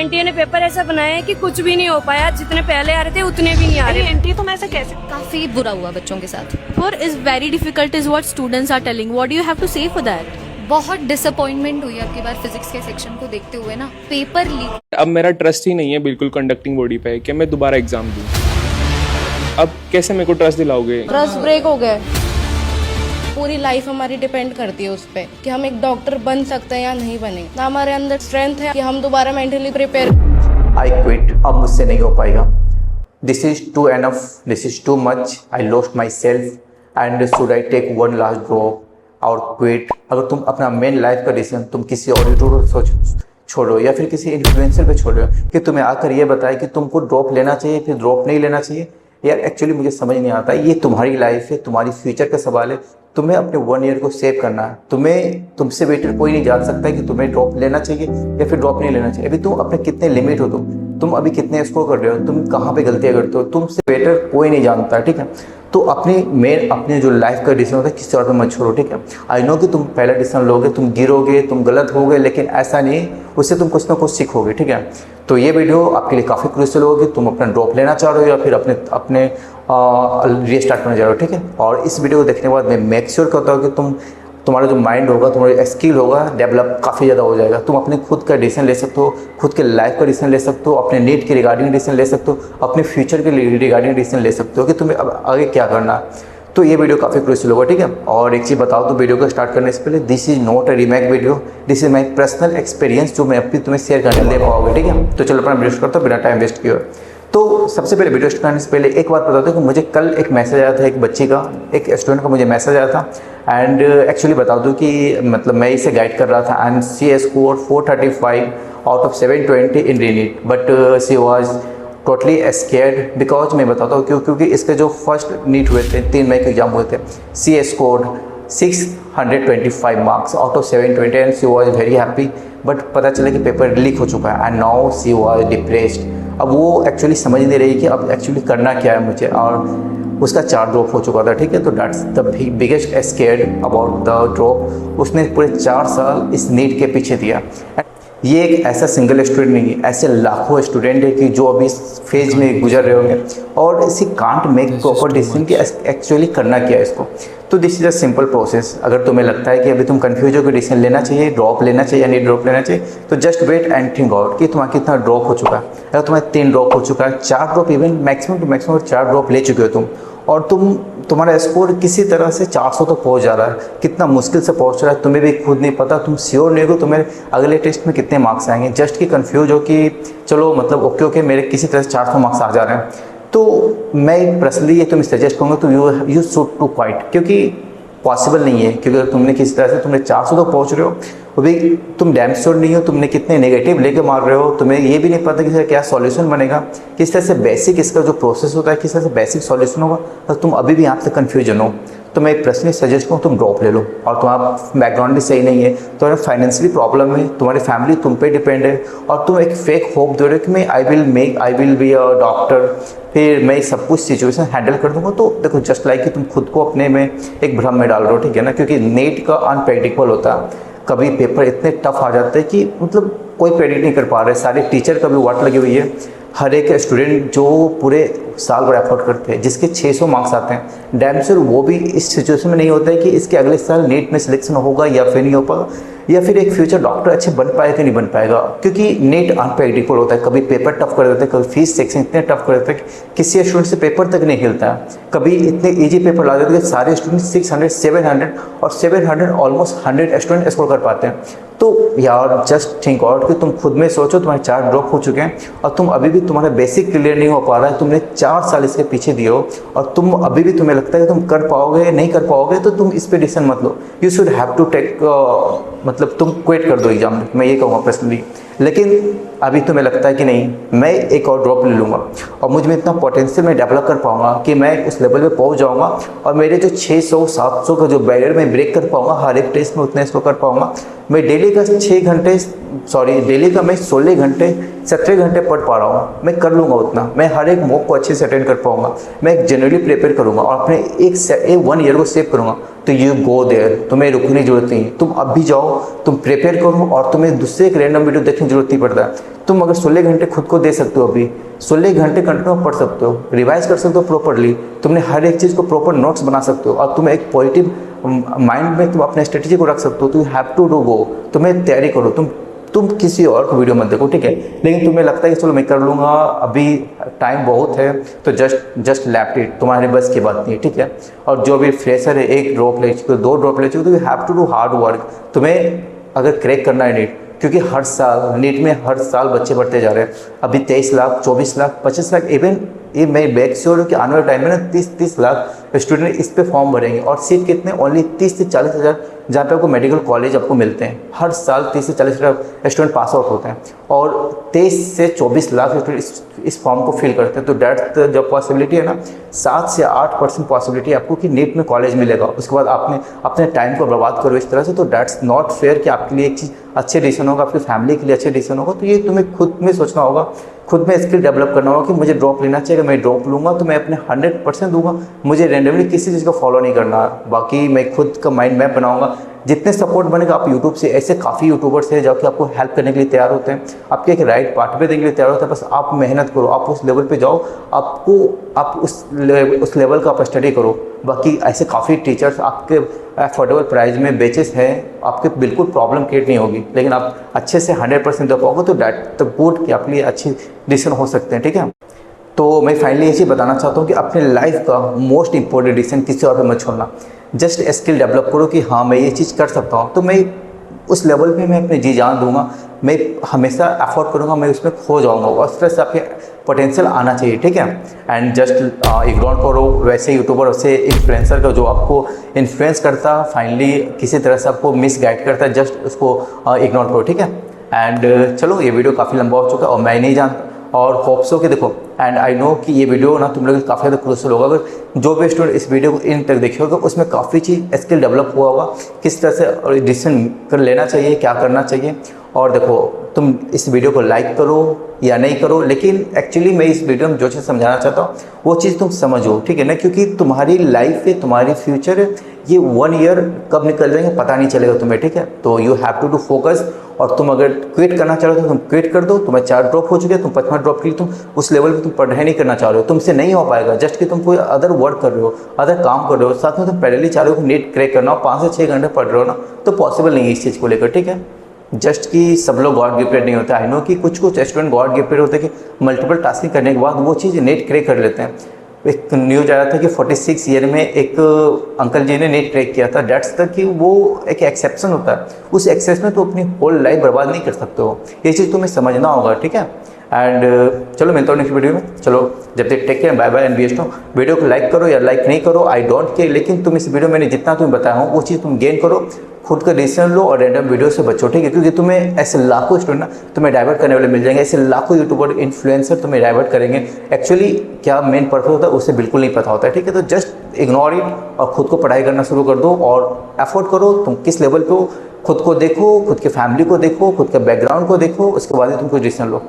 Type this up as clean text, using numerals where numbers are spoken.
NTA ने paper ऐसा बनाया है कि कुछ भी नहीं हो पाया, जितने पहले आ रहे थे उतने भी नहीं आ रहे। एनटीए तो मैं ऐसे कैसे, काफ़ी बुरा हुआ बच्चों के साथ। Four is very difficult is what students are telling. What do you have to say for that? बहुत डिसअपॉइंटमेंट हुई अब की बार फिजिक्स के सेक्शन को देखते हुए ना, पेपर लीक। अब मेरा ट्रस्ट ही नहीं है बिल्कुल कंडक्टिंग बॉडी पे कि मैं दोबारा एग्जाम दूँ। अब कैसे मेरे को ट्रस्ट दिलाओगे? ट्रस्ट ब्रेक हो गया। पूरी लाइफ हमारी डिपेंड करती है उस पर कि हम एक डॉक्टर बन सकते हैं या नहीं बने। ना हमारे अंदर स्ट्रेंथ है कि हम दोबारा मेंटली प्रिपेयर। आई क्विट, अब मुझसे नहीं हो पाएगा। This is too enough, this is too much, I lost my self and should I take one last drop और क्विट। अगर तुम अपना मेन लाइफ का डिसीजन तुम किसी और यूट्यूबर छोड़ो या फिर किसी इन्फ्लुएंसर पे छोड़ो कि तुम्हें आकर ये बताए कि तुमको ड्रॉप लेना चाहिए फिर ड्रॉप नहीं लेना चाहिए, यार एक्चुअली मुझे समझ नहीं आता। ये तुम्हारी लाइफ है, तुम्हारी फ्यूचर का सवाल है। तुम्हें अपने 1 ईयर को सेव करना है। तुमसे बेटर कोई नहीं जान सकता कि तुम्हें ड्रॉप लेना चाहिए या फिर ड्रॉप नहीं लेना चाहिए। अभी तुम अपने कितने लिमिट हो, तुम अभी कितने स्कोर कर रहे हो, तुम कहाँ पे गलतियाँ करते हो, तुमसे बेटर कोई नहीं जानता, ठीक है। तो अपने जो लाइफ का डिसीजन होता है किसी और पे मत छोड़ो, ठीक है। आई नो कि तुम पहला डिसीजन लोगे, तुम गिरोगे, तुम गलत होगे, लेकिन ऐसा नहीं, उससे तुम कुछ ना कुछ सीखोगे, ठीक है। तो ये वीडियो आपके लिए काफ़ी क्रूशियल होगी। तुम अपना ड्रॉप लेना चाह रहे हो या फिर अपने रीस्टार्ट करना चाह रहे हो, ठीक है। और इस वीडियो को देखने के बाद मैं मेक श्योर करता हूँ कि तुम्हारा जो माइंड होगा, तुम्हारा स्किल होगा डेवलप काफ़ी ज़्यादा हो जाएगा। तुम अपने खुद का डिसीजन ले सकते हो, खुद के लाइफ का डिसीजन ले सकते हो, अपने नीड के रिगार्डिंग डिसीजन ले सकते हो, अपने फ्यूचर के रिगार्डिंग डिसीजन ले सकते हो कि तुम्हें अब आगे क्या करना है। तो ये वीडियो काफ़ी क्रूशियल होगा, ठीक है। और एक चीज़ बताओ तो वीडियो को स्टार्ट करने से पहले, this is not a remake video, this is my personal experience जो मैं अभी तुम्हें शेयर करने दे पाओगे, ठीक है। तो चलो अपना वीडियो करता हूँ बिना टाइम वेस्ट किए। तो सबसे पहले वीडियो स्टार्ट करने से पहले एक बात बता दूँ कि मुझे कल एक मैसेज आया था, एक बच्ची का, एक स्टूडेंट का मुझे मैसेज आया था। एंड एक्चुअली बता दूँ कि मतलब मैं इसे गाइड कर रहा था and she score 435 out of 720 in reNEET, but she was totally scared because मैं बताता हूँ क्योंकि इसके जो फर्स्ट नीट हुए थे, 3 मई के एग्जाम हुए थे, she scored 625 marks out of 720 and she was very happy. But पता चला कि पेपर लीक हो चुका है and now she was depressed. अब वो एक्चुअली समझ नहीं रही कि अब एक्चुअली करना क्या है मुझे, और उसका 4 ड्रॉप हो चुका था, ठीक है। तो that's the biggest scared about the drop. उसने पूरे 4 साल इस नीट के पीछे दिया। ये एक ऐसा सिंगल स्टूडेंट नहीं है, ऐसे लाखों स्टूडेंट है कि जो अभी इस फेज में गुजर रहे होंगे और इसी कांट मेक प्रॉपर डिसीजन कि एक्चुअली करना क्या है इसको। तो this is a simple process. अगर तुम्हें लगता है कि अभी तुम कंफ्यूज हो कि डिसीजन लेना चाहिए, ड्रॉप लेना चाहिए या नहीं ड्रॉप लेना चाहिए, तो just wait and think out कि तुम्हारा कितना ड्रॉप हो चुका है। अगर तुम्हारा 3 ड्रॉप हो चुका है, 4 drop, even maximum to maximum 4 drop ले चुके हो तुम, और तुम्हारा स्कोर किसी तरह से 400 तक पहुंच जा रहा है, कितना मुश्किल से पहुंच रहा है तुम्हें भी खुद नहीं पता, तुम श्योर नहीं हो तुम्हें अगले टेस्ट में कितने मार्क्स आएंगे, जस्ट कि कंफ्यूज हो कि चलो मतलब ओके मेरे किसी तरह से 400 मार्क्स आ जा रहे हैं। तो मैं पर्सनली ये तुम्हें सजेस्ट करूँगा तो यू शुड टू क्वाइट, क्योंकि पॉसिबल नहीं है। क्योंकि अगर तुमने किसी तरह से तुमने 400 तक पहुँच रहे हो, वो भी तुम डैम श्योर नहीं हो तुमने कितने नेगेटिव लेके मार रहे हो, तुम्हें ये भी नहीं पता कि इसका क्या सॉल्यूशन बनेगा, किस तरह से बेसिक इसका जो प्रोसेस होता है किस तरह से बेसिक सॉल्यूशन होगा, तो तुम अभी भी यहाँ से कन्फ्यूजन हो, तो मैं पर्सनली सजेस्ट करूँ तुम ड्रॉप ले लो। और तुम्हारा बैकग्राउंड भी सही नहीं है, तुम्हारा फाइनेंशियली प्रॉब्लम है, तुम्हारी फैमिली तुम पे डिपेंड है, और तुम एक फेक होप दे रहे हो कि मैं I will be a doctor, फिर मैं सब कुछ सिचुएशन हैंडल कर दूंगा। तो देखो जस्ट लाइक कि तुम खुद को अपने में एक भ्रम में डाल रहे हो, ठीक है ना। क्योंकि नेट का अनप्रेडिक्टेबल होता है, कभी पेपर इतने टफ आ जाते हैं कि मतलब कोई प्रेडिक्ट नहीं कर पा रहे। सारे टीचर का भी वाट लगी हुई है, हर एक स्टूडेंट जो पूरे साल भर एफर्ट करते हैं जिसके 600 मार्क्स आते हैं, डैम श्योर वो भी इस सिचुएशन में नहीं होता है कि इसके अगले साल नीट में सिलेक्शन होगा या फिर नहीं हो पाएगा, या फिर एक फ्यूचर डॉक्टर अच्छे बन पाएगा कि नहीं बन पाएगा। क्योंकि नीट अनप्रेडिक्टेबल होता है, कभी पेपर टफ कर देते हैं, कभी फीस सेक्शन इतने टफ कर देते हैं कि किसी स्टूडेंट से पेपर तक नहीं हिलता है, कभी इतने ईजी पेपर ला देते हैं कि सारे स्टूडेंट 600 700 और 700 ऑलमोस्ट 100 स्टूडेंट स्कोर कर पाते हैं। तो यार जस्ट थिंक आउट कि तुम खुद में सोचो, तुम्हारे 4 ड्रॉप हो चुके हैं और तुम अभी भी तुम्हारा बेसिक क्लियर नहीं हो पा रहा है, तुमने 4 साल इसके पीछे दिए हो और तुम अभी भी तुम्हें लगता है कि तुम कर पाओगे नहीं कर पाओगे, तो तुम इस पे डिसीजन मत लो। You should have to take मतलब तुम क्विट कर दो एग्जाम, मैं ये कहूँगा पर्सनली। लेकिन अभी तुम्हें लगता है कि नहीं मैं एक और ड्रॉप ले लूँगा और मुझ में इतना पोटेंशियल मैं डेवलप कर पाऊँगा कि मैं उस लेवल पे पहुँच जाऊँगा और मेरे जो 600 700 का जो बैरियर मैं ब्रेक कर पाऊँगा, हर एक टेस्ट में उतने इसको कर पाऊँगा, मैं डेली का 17 घंटे पढ़ पा रहा हूँ, मैं कर लूँगा उतना, मैं हर एक मॉक को अच्छे से अटेंड कर पाऊँगा, मैं एक जनरली प्रिपेयर करूँगा और अपने एक 1 ईयर को सेव करूँगा। तो यू गो देयर, तुम्हें रुकने की जरूरत नहीं है, तुम अब भी जाओ, तुम प्रिपेयर करो और तुम्हें दूसरे एक रैंडम वीडियो देखने की जरूरत नहीं पड़ता है। तुम अगर 16 घंटे खुद को दे सकते हो, अभी 16 घंटे कंटिन्यू पढ़ सकते हो, रिवाइज कर सकते हो प्रॉपरली, तुमने हर एक चीज़ को प्रॉपर नोट्स बना सकते हो और तुम्हें एक पॉजिटिव माइंड में तुम अपने स्ट्रेटेजी को रख सकते हो। तो you have to do go, तुम्हें तैयारी करो, तुम किसी और को वीडियो मत देखो, ठीक है। लेकिन तुम्हें लगता है कि चलो मैं कर लूँगा, अभी टाइम बहुत है, तो जस्ट लैप्ट इट, तुम्हारे बस की बात नहीं है, ठीक है। और जो भी फ्रेशर है 1 ड्रॉप ले चुके हो, 2 ड्रॉप ले चुके हो, तो you have to do hard work. तुम्हें अगर क्रैक करना है नीट, क्योंकि हर साल नीट में हर साल बच्चे बढ़ते जा रहे हैं, अभी 23 लाख, 24 लाख, 25 लाख, इवन ये मैं बैक श्योर हूँ कि आने वाले टाइम में ना 30 लाख स्टूडेंट इस पे फॉर्म भरेंगे। और सीट कितने, ओनली 30 से 40 हज़ार, जहाँ पे आपको मेडिकल कॉलेज आपको मिलते हैं, हर साल 30 से 40 हज़ार स्टूडेंट पास आउट होते हैं और 23 से 24 लाख स्टूडेंट इस फॉर्म को फिल करते हैं। तो डेट्स जब पॉसिबिलिटी है ना, 7 से 8% पॉसिबिलिटी आपको कि नीट में कॉलेज मिलेगा। उसके बाद आपने अपने टाइम को बर्बाद करो इस तरह से, तो डेट्स नॉट फेयर कि आपके लिए एक चीज़ अच्छे डिसीजन होगा, आपकी फैमिली के लिए अच्छे डिसीजन होगा। तो ये तुम्हें खुद में सोचना होगा, खुद में स्किल डेवलप करना होगा कि मुझे ड्रॉप लेना चाहिए, अगर मैं ड्रॉप लूँगा तो मैं अपने 100% दूंगा, मुझे रैंडमली किसी चीज़ को फॉलो नहीं करना। बाकी मैं खुद का माइंड मैप बनाऊंगा, जितने सपोर्ट बनेगा। आप यूट्यूब से ऐसे काफ़ी यूट्यूबर्स हैं जो कि आपको हेल्प करने के लिए तैयार होते हैं, आपके एक राइट पाथ पे देने के लिए तैयार होते हैं। बस आप मेहनत करो, आप उस लेवल पे जाओ, आप उस लेवल का आप स्टडी करो। बाकी ऐसे काफ़ी टीचर्स आपके अफोर्डेबल प्राइस में बेचेस हैं, आपके बिल्कुल प्रॉब्लम क्रिएट नहीं होगी। लेकिन आप अच्छे से 100% दे पाओगे तो दैट द गुड कि आपके लिए अच्छी डिसीजन हो सकते हैं, ठीक है। तो मैं फाइनली ये चीज़ बताना चाहता हूँ कि अपने लाइफ का मोस्ट इंपॉर्टेंट डिसीजन किसी और पे मत छोड़ना। जस्ट स्किल डेवलप करो कि हाँ मैं ये चीज़ कर सकता हूँ, तो मैं उस लेवल पे मैं अपनी जी जान दूंगा, मैं हमेशा एफर्ट करूँगा, मैं उसमें खो जाऊँगा। और उस तरह से आपके पोटेंशियल आना चाहिए, ठीक है। एंड जस्ट इग्नोर करो वैसे यूट्यूबर, वैसे इन्फ्लुएंसर का जो आपको इन्फ्लुएंस करता, फाइनली किसी तरह से आपको मिस गाइड करता है, जस्ट उसको इग्नोर करो, ठीक है। एंड चलो ये वीडियो काफ़ी लंबा हो चुका है और मैं नहीं जानता और होप्सो कि देखो, एंड आई नो कि ये वीडियो ना तुम लोग काफ़ी ज़्यादा क्रूशियल होगा। अगर जो भी स्टूडेंट इस वीडियो को इन तक देखे होगा, उसमें काफ़ी चीज़ स्किल डेवलप हुआ होगा, किस तरह से डिसीजन कर लेना चाहिए, क्या करना चाहिए। और देखो, तुम इस वीडियो को लाइक करो या नहीं करो, लेकिन एक्चुअली मैं इस वीडियो में जो चीज़ समझाना चाहता हूँ वो चीज़ तुम समझो, ठीक है ना। क्योंकि तुम्हारी लाइफ है, तुम्हारी फ्यूचर है, ये 1 ईयर कब निकल जाएंगे पता नहीं चलेगा तुम्हें, ठीक है। तो you have to do focus. और तुम अगर क्विट करना चाह रहे हो तो तुम क्विट कर दो। तुम्हें 4 ड्रॉप हो चुके हैं, तुम 5वां ड्रॉप के लिए तुम उस लेवल पे तुम पढ़ाई नहीं करना चाह रहे हो, तुमसे नहीं हो पाएगा। जस्ट कि तुम कोई अदर वर्क कर रहे हो, अदर काम कर रहे हो, साथ में तुम पैरेलली चाह रहे हो कि नीट क्रैक करना हो, 5 से 6 घंटे पढ़ रहे हो ना, तो पॉसिबल नहीं है इस चीज़ को लेकर, ठीक है। जस्ट कि सब लोग गॉड गिफ्टेड नहीं होते। आई नो कि कुछ स्टूडेंट गॉड गिफ्टेड होते हैं कि मल्टीपल टास्किंग करने के बाद वो चीज़ नेट क्रैक कर लेते हैं। एक न्यूज आया था कि 46 ईयर में एक अंकल जी ने नेट क्रैक किया था। डेट्स तक कि वो एक एक्सेप्शन होता है, उस एक्सेप्शन में तो अपनी होल लाइफ बर्बाद नहीं कर सकते हो। ये चीज़ तुम्हें समझना होगा, ठीक है। एंड चलो मिलता हूँ नेक्स्ट वीडियो में। चलो जब तक take care, bye bye and best हो। वीडियो को लाइक करो या लाइक नहीं करो, आई डोंट केयर, लेकिन तुम इस वीडियो में जितना तुम्हें बताया हूँ वो चीज़ तुम गेन करो, खुद का डिसीजन लो और रैंडम वीडियो से बचो, ठीक है। क्योंकि तुम्हें ऐसे लाखों स्टूडेंट ना तुम्हें डाइवर्ट करने वाले मिल जाएंगे, ऐसे लाखों यूट्यूबर इन्फ्लुएंसर तुम्हें डाइवर्ट करेंगे। एक्चुअली क्या मेन पर्पस होता है उसे बिल्कुल नहीं पता होता है, ठीक है। तो जस्ट इग्नोर इट और खुद को पढ़ाई करना शुरू कर दो और एफर्ट करो। तुम किस लेवल पे हो खुद को देखो, खुद के फैमिली को देखो, खुद के बैकग्राउंड को देखो, उसके बाद ही तुम कोई डिसीजन लो।